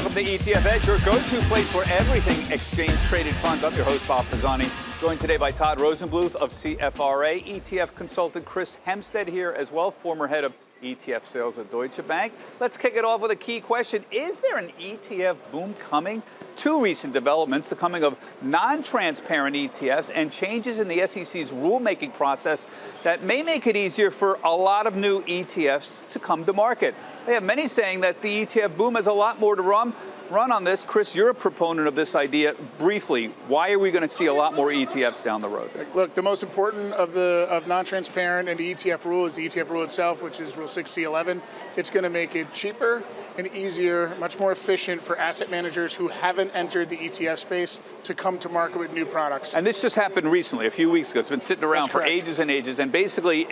Welcome to ETF Edge, your go-to place for everything exchange-traded funds. I'm your host, Bob Pisani, joined today by Todd Rosenbluth of CFRA, ETF consultant Chris Hempstead here as well, former head of ETF sales at Deutsche Bank. Let's kick it off with a key question. Is there an ETF boom coming? Two recent developments, the coming of non-transparent ETFs and changes in the SEC's rulemaking process that may make it easier for a lot of new ETFs to come to market. They have many saying that the ETF boom has a lot more to run on this. Chris, you're a proponent of this idea. Briefly, why are we going to see a lot more ETFs down the road? Look, the most important of non-transparent and the ETF rule is the ETF rule itself, which is Rule 6C11. It's going to make it cheaper and easier, much more efficient for asset managers who haven't entered the ETF space to come to market with new products. And this just happened recently, a few weeks ago. It's been sitting around for ages and ages, and basically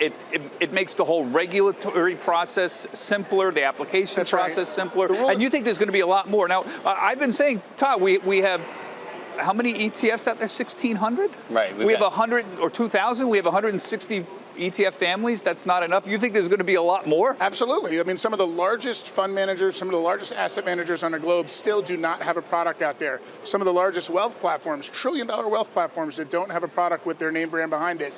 it makes the whole regulatory process simpler, the application process simpler, and you think there's going to be a lot more. Now, I've been saying, Todd, we have how many ETFs out there? 1,600? Right. We have 100 or 2,000. We have 160 ETF families. That's not enough. You think there's going to be a lot more? Absolutely. I mean, some of the largest fund managers, some of the largest asset managers on the globe still do not have a product out there. Some of the largest wealth platforms, trillion-dollar wealth platforms that don't have a product with their name brand behind it.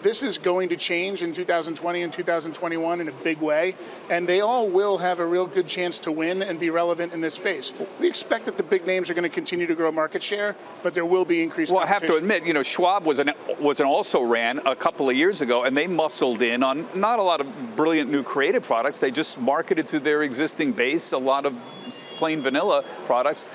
This is going to change in 2020 and 2021 in a big way, and they all will have a real good chance to win and be relevant in this space. We expect that the big names are going to continue to grow market share, but there will be increased competition. Well, I have to admit, you know, Schwab was an also ran a couple of years ago, and they muscled in on not a lot of brilliant new creative products. They just marketed to their existing base a lot of plain vanilla products.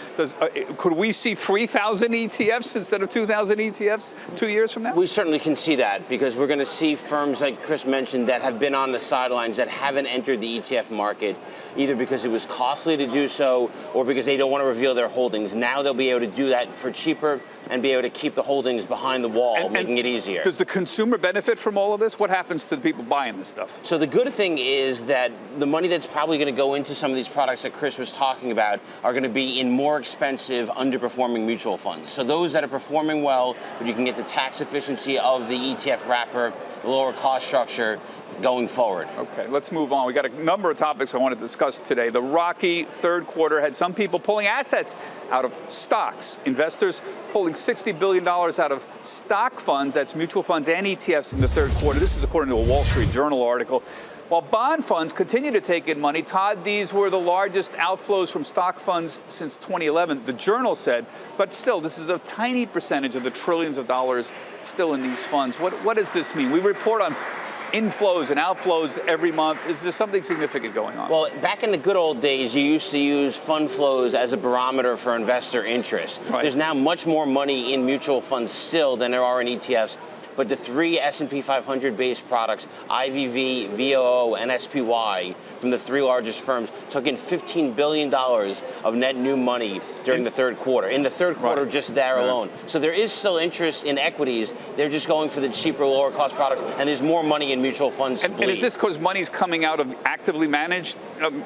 Could we see 3,000 ETFs instead of 2,000 ETFs 2 years from now? We certainly can see that, because we're going to see firms like Chris mentioned that have been on the sidelines, that haven't entered the ETF market, either because it was costly to do so or because they don't want to reveal their holdings. Now they'll be able to do that for cheaper and be able to keep the holdings behind the wall, making it easier. Does the consumer benefit from all of this? What happens to the people buying this stuff? So the good thing is that the money that's probably going to go into some of these products that Chris was talking about are going to be in more expensive, underperforming mutual funds. So those that are performing well, but you can get the tax efficiency of the ETF wrapper, the lower cost structure, going forward. Okay, let's move on. We got a number of topics I want to discuss today. The rocky third quarter had some people pulling assets out of stocks. Investors pulling $60 billion out of stock funds, that's mutual funds and ETFs in the third quarter. This is according to a Wall Street Journal article. While bond funds continue to take in money, Todd, these were the largest outflows from stock funds since 2011, the Journal said, but still, this is a tiny percentage of the trillions of dollars still in these funds. What does this mean? We report on inflows and outflows every month. Is there something significant going on? Well, back in the good old days, you used to use fund flows as a barometer for investor interest. Right. There's now much more money in mutual funds still than there are in ETFs. But the three S&P 500-based products, IVV, VOO, and SPY, from the three largest firms, took in $15 billion of net new money during the third quarter. In the third quarter, just there alone. So there is still interest in equities. They're just going for the cheaper, lower-cost products, and there's more money in mutual funds. And is this because money's coming out of actively managed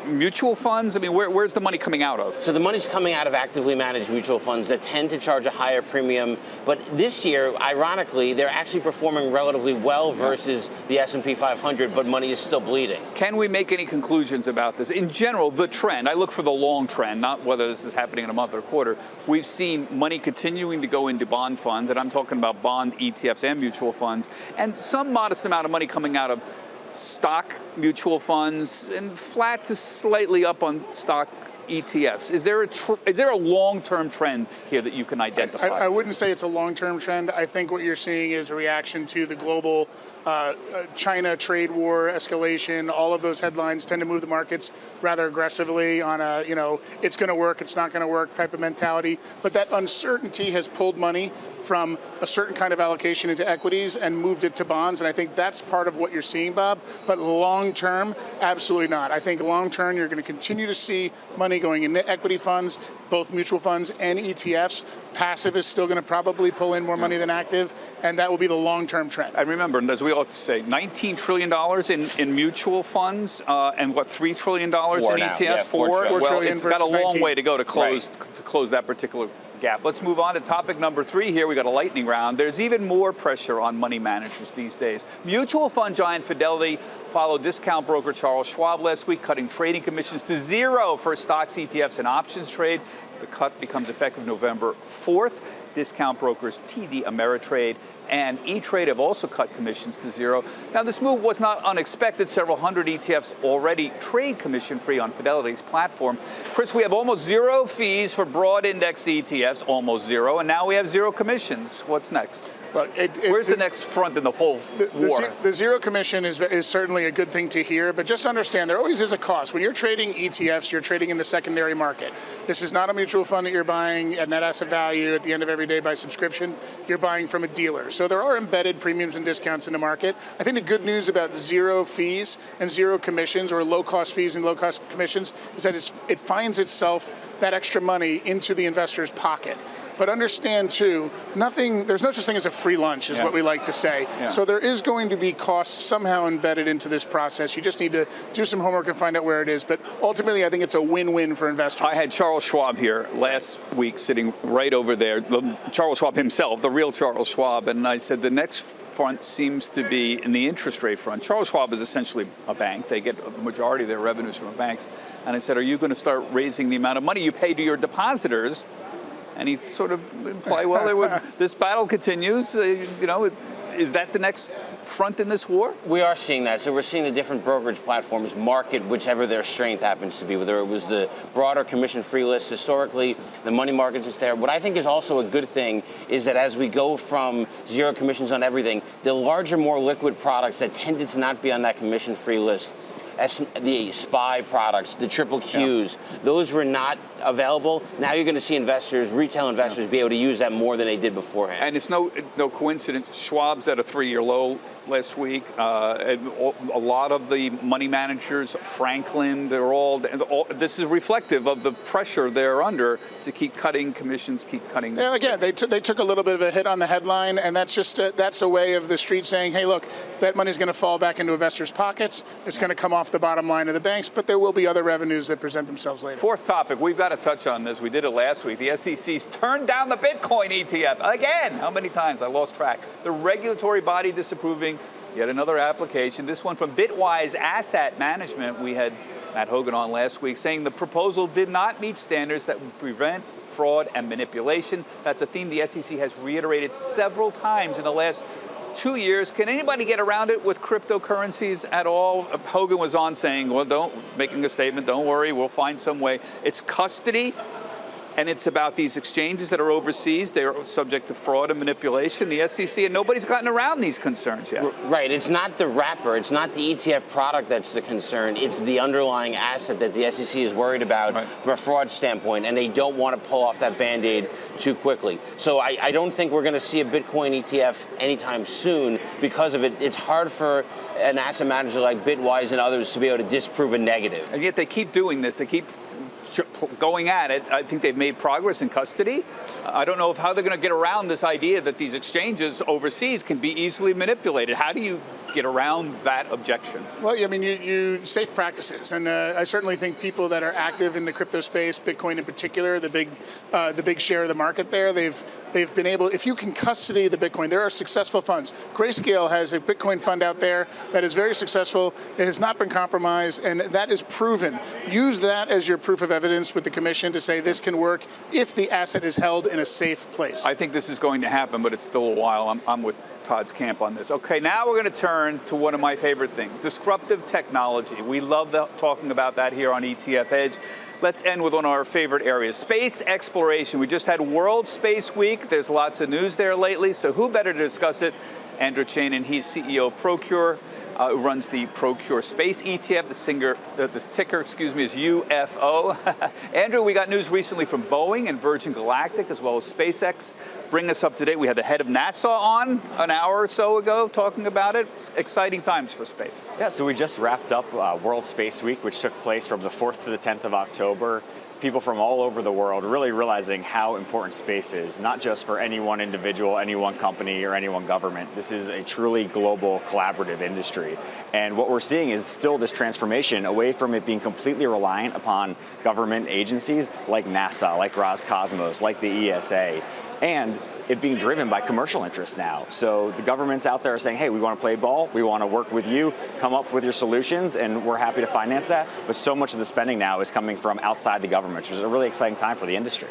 mutual funds? I mean, where's the money coming out of? So the money's coming out of actively managed mutual funds that tend to charge a higher premium. But this year, ironically, they're actually performing relatively well versus the S&P 500, but money is still bleeding. Can we make any conclusions about this? In general, the trend, I look for the long trend, not whether this is happening in a month or quarter. We've seen money continuing to go into bond funds, and I'm talking about bond ETFs and mutual funds, and some modest amount of money coming out of stock mutual funds and flat to slightly up on stock ETFs. Is there a long-term trend here that you can identify? I wouldn't say it's a long-term trend. I think what you're seeing is a reaction to the global China trade war escalation. All of those headlines tend to move the markets rather aggressively on a, it's going to work, it's not going to work type of mentality. But that uncertainty has pulled money from a certain kind of allocation into equities and moved it to bonds, and I think that's part of what you're seeing, Bob. But long-term, absolutely not. I think long-term, you're going to continue to see money going into equity funds, both mutual funds and ETFs. Passive is still going to probably pull in more money than active, and that will be the long-term trend. And remember, as we always say, $19 trillion in mutual funds, and what, $3 trillion in ETFs? Yeah, $4 trillion. Well, it's got a long way to go to close that particular gap. Let's move on to topic number 3 here. We got a lightning round. There's even more pressure on money managers these days. Mutual fund giant Fidelity followed discount broker Charles Schwab last week, cutting trading commissions to 0 for stocks, ETFs, and options trade. The cut becomes effective November 4th. Discount brokers TD Ameritrade and E-Trade have also cut commissions to 0. Now, this move was not unexpected. Several hundred ETFs already trade commission-free on Fidelity's platform. Chris, we have almost 0 fees for broad index ETFs, almost 0, and now we have 0 commissions. What's next? Look, where's the next front in the whole war? The 0 commission is certainly a good thing to hear, but just understand there always is a cost. When you're trading ETFs, you're trading in the secondary market. This is not a mutual fund that you're buying at net asset value at the end of every day by subscription. You're buying from a dealer. So there are embedded premiums and discounts in the market. I think the good news about 0 fees and 0 commissions, or low-cost fees and low-cost commissions, is that it finds itself, that extra money, into the investor's pocket. But understand too, there's no such thing as a free lunch, is what we like to say. Yeah. So there is going to be costs somehow embedded into this process. You just need to do some homework and find out where it is. But ultimately, I think it's a win-win for investors. I had Charles Schwab here last week, sitting right over there. Charles Schwab himself, the real Charles Schwab. And I said, the next front seems to be in the interest rate front. Charles Schwab is essentially a bank. They get the majority of their revenues from banks. And I said, are you going to start raising the amount of money you pay to your depositors? And he sort of implied, well, this battle continues. Is that the next front in this war? We are seeing that. So we're seeing the different brokerage platforms market whichever their strength happens to be, whether it was the broader commission-free list. Historically, the money markets is there. What I think is also a good thing is that as we go from 0 commissions on everything, the larger, more liquid products that tended to not be on that commission-free list, the SPY products, the triple Qs, those were not available. Now you're going to see investors, retail investors, be able to use that more than they did beforehand. And it's no coincidence. Schwab's at a 3-year low last week. And a lot of the money managers, Franklin, they're all. This is reflective of the pressure they're under to keep cutting commissions, keep cutting. Yeah, again, they took a little bit of a hit on the headline, and that's just that's a way of the street saying, hey, look, that money's going to fall back into investors' pockets. It's going to come off the bottom line of the banks, but there will be other revenues that present themselves later. 4th topic, we've got to touch on this. We did it last week. The SEC's turned down the Bitcoin ETF again. How many times? I lost track. The regulatory body disapproving yet another application. This one from Bitwise Asset Management. We had Matt Hogan on last week saying the proposal did not meet standards that would prevent fraud and manipulation. That's a theme the SEC has reiterated several times in the last 2 years. Can anybody get around it with cryptocurrencies at all? Hogan was on saying, well, making a statement, don't worry, we'll find some way. It's custody, and it's about these exchanges that are overseas. They're subject to fraud and manipulation, the SEC, and nobody's gotten around these concerns yet. Right, it's not the wrapper, it's not the ETF product that's the concern, it's the underlying asset that the SEC is worried about from a fraud standpoint, and they don't want to pull off that Band-Aid too quickly. So I don't think we're going to see a Bitcoin ETF anytime soon because of it. It's hard for an asset manager like Bitwise and others to be able to disprove a negative. And yet they keep doing this. They keep going at it. I think they've made progress in custody. I don't know how they're going to get around this idea that these exchanges overseas can be easily manipulated. How do you get around that objection? Well, I mean, you safe practices, and I certainly think people that are active in the crypto space, Bitcoin in particular, the big share of the market there, they've been able. If you can custody the Bitcoin, there are successful funds. Grayscale has a Bitcoin fund out there that is very successful. It has not been compromised, and that is proven. Use that as your proof of evidence with the commission to say this can work if the asset is held in a safe place. I think this is going to happen, but it's still a while. I'm with Todd's camp on this. Okay, now we're going to turn to one of my favorite things, disruptive technology. We love talking about that here on ETF Edge. Let's end with one of our favorite areas, space exploration. We just had World Space Week. There's lots of news there lately, so who better to discuss it? Andrew Chanin, he's CEO of Procure, who runs the Procure Space ETF. The ticker, is UFO. Andrew, we got news recently from Boeing and Virgin Galactic, as well as SpaceX. Bring us up to date. We had the head of NASA on an hour or so ago talking about it. Exciting times for space. Yeah, so we just wrapped up World Space Week, which took place from the 4th to the 10th of October people from all over the world really realizing how important space is, not just for any one individual, any one company, or any one government. This is a truly global collaborative industry. And what we're seeing is still this transformation away from it being completely reliant upon government agencies like NASA, like Roscosmos, like the ESA, and it being driven by commercial interests now. So the government's out there saying, hey, we want to play ball, we want to work with you, come up with your solutions, and we're happy to finance that. But so much of the spending now is coming from outside the government, which is a really exciting time for the industry.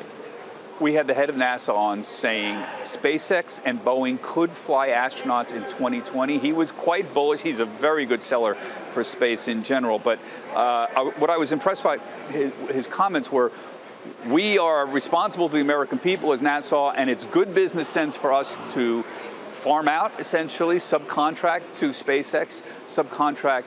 We had the head of NASA on saying SpaceX and Boeing could fly astronauts in 2020. He was quite bullish. He's a very good seller for space in general. But what I was impressed by his comments were, we are responsible to the American people as NASA, and it's good business sense for us to farm out, essentially, subcontract to SpaceX, subcontract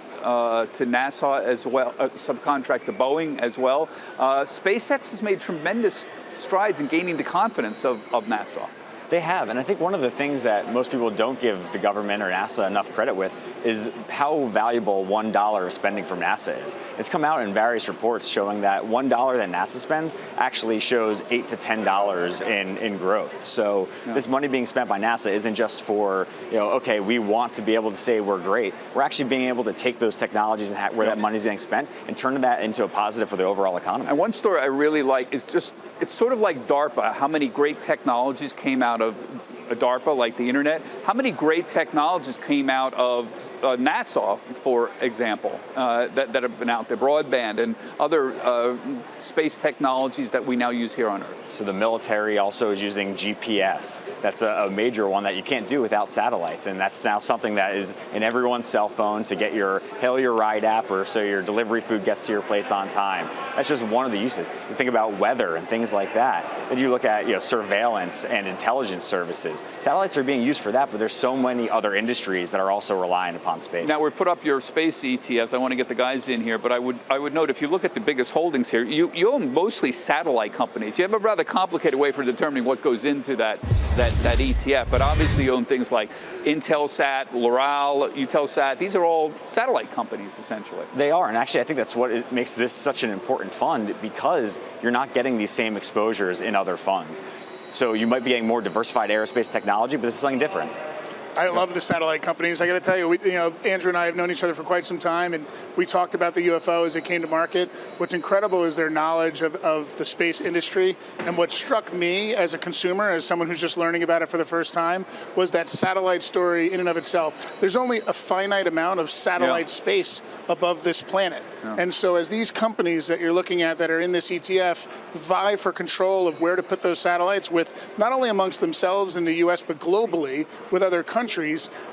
to NASA as well, subcontract to Boeing as well. SpaceX has made tremendous strides in gaining the confidence of NASA. They have, and I think one of the things that most people don't give the government or NASA enough credit with is how valuable $1 of spending from NASA is. It's come out in various reports showing that $1 that NASA spends actually shows $8 to $10 in growth. So this money being spent by NASA isn't just for, okay, we want to be able to say we're great. We're actually being able to take those technologies and where that money's getting spent and turn that into a positive for the overall economy. And one story I really like is it's sort of like DARPA, how many great technologies came out of DARPA, like the internet. How many great technologies came out of NASA, for example, that have been out there, broadband and other space technologies that we now use here on Earth. So the military also is using GPS. That's a major one that you can't do without satellites, and that's now something that is in everyone's cell phone to get your Hail Your Ride app, or so your delivery food gets to your place on time. That's just one of the uses. You think about weather and things like that. Then you look at surveillance and intelligence services. Satellites are being used for that, but there's so many other industries that are also relying upon space. Now, we put up your space ETFs. I want to get the guys in here, but I would note, if you look at the biggest holdings here, you own mostly satellite companies. You have a rather complicated way for determining what goes into that ETF, but obviously you own things like Intelsat, Loral, Eutelsat. These are all satellite companies, essentially. They are, and actually I think that's what makes this such an important fund, because you're not getting these same exposures in other funds. So you might be getting more diversified aerospace technology, but this is something different. I love the satellite companies. I got to tell you, Andrew and I have known each other for quite some time, and we talked about the UFO as it came to market. What's incredible is their knowledge of the space industry, and what struck me as a consumer, as someone who's just learning about it for the first time, was that satellite story in and of itself. There's only a finite amount of satellite space above this planet. And so as these companies that you're looking at that are in this ETF vie for control of where to put those satellites, with not only amongst themselves in the US, but globally with other countries,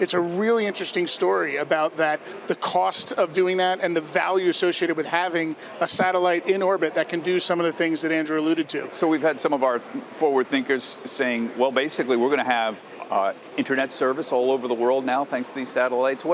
it's a really interesting story about that, the cost of doing that and the value associated with having a satellite in orbit that can do some of the things that Andrew alluded to. So we've had some of our forward thinkers saying, well, basically we're going to have internet service all over the world now, thanks to these satellites.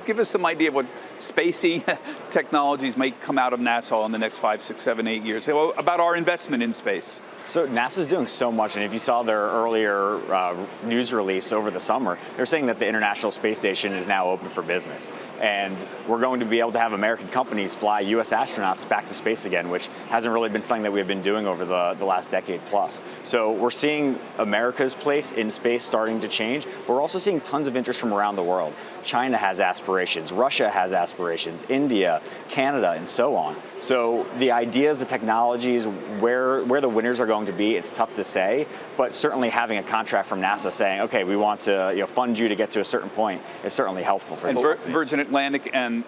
Give us some idea of what spacey technologies might come out of NASA in the next 5, 6, 7, 8 years, about our investment in space. So NASA's doing so much, and if you saw their earlier news release over the summer, they're saying that the International Space Station is now open for business. And we're going to be able to have American companies fly US astronauts back to space again, which hasn't really been something that we've been doing over the last decade plus. So we're seeing America's place in space starting to change, but we're also seeing tons of interest from around the world. China has aspirations, Russia has aspirations, India, Canada, and so on. So the ideas, the technologies, where the winners are going to be, it's tough to say, but certainly having a contract from NASA saying, okay, we want to fund you to get to a certain point is certainly helpful for both. And Virgin Atlantic and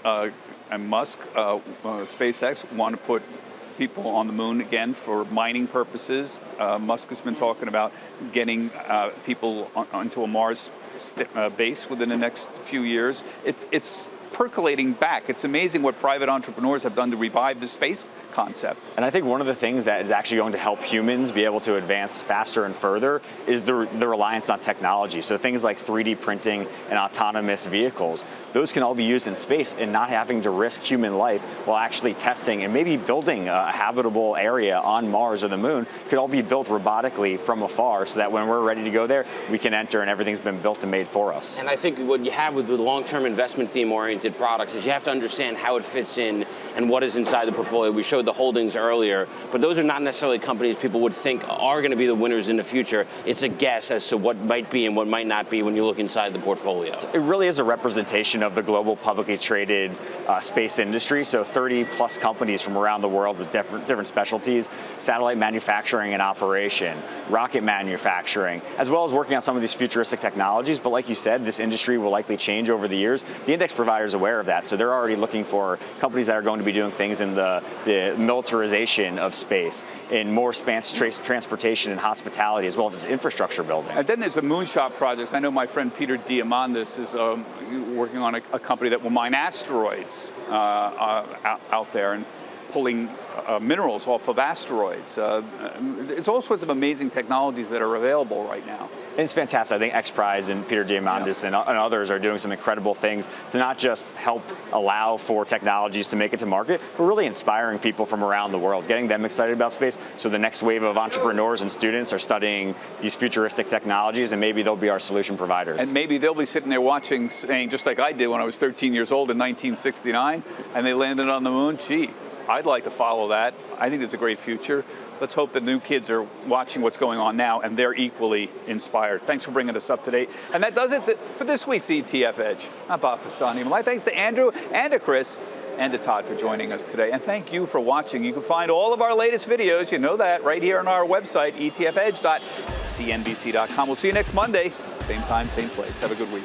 Musk, SpaceX, want to put people on the moon again for mining purposes. Musk has been talking about getting people onto a Mars base within the next few years. It's percolating back. It's amazing what private entrepreneurs have done to revive the space concept. And I think one of the things that is actually going to help humans be able to advance faster and further is the reliance on technology. So things like 3D printing and autonomous vehicles, those can all be used in space and not having to risk human life while actually testing and maybe building a habitable area on Mars or the moon could all be built robotically from afar, so that when we're ready to go there, we can enter and everything's been built and made for us. And I think what you have with the long-term investment theme orientation oriented products is you have to understand how it fits in and what is inside the portfolio. We showed the holdings earlier, but those are not necessarily companies people would think are going to be the winners in the future. It's a guess as to what might be and what might not be when you look inside the portfolio. It really is a representation of the global publicly traded space industry. So 30 plus companies from around the world with different specialties, satellite manufacturing and operation, rocket manufacturing, as well as working on some of these futuristic technologies. But like you said, this industry will likely change over the years. The index provider is aware of that, so they're already looking for companies that are going to be doing things in the militarization of space, in more space transportation and hospitality, as well as infrastructure building. And then there's the moonshot projects. I know my friend Peter Diamandis is working on a company that will mine asteroids out there and pulling minerals off of asteroids. It's all sorts of amazing technologies that are available right now. And it's fantastic. I think XPRIZE and Peter Diamandis and others are doing some incredible things to not just help allow for technologies to make it to market, but really inspiring people from around the world, getting them excited about space. So the next wave of entrepreneurs and students are studying these futuristic technologies, and maybe they'll be our solution providers. And maybe they'll be sitting there watching, saying, just like I did when I was 13 years old in 1969, and they landed on the moon. Gee, I'd like to follow that. I think it's a great future. Let's hope the new kids are watching what's going on now and they're equally inspired. Thanks for bringing us up to date. And that does it for this week's ETF Edge. I'm Bob Pisani. My thanks to Andrew and to Chris and to Todd for joining us today. And thank you for watching. You can find all of our latest videos, you know that, right here on our website, etfedge.cnbc.com. We'll see you next Monday. Same time, same place. Have a good week.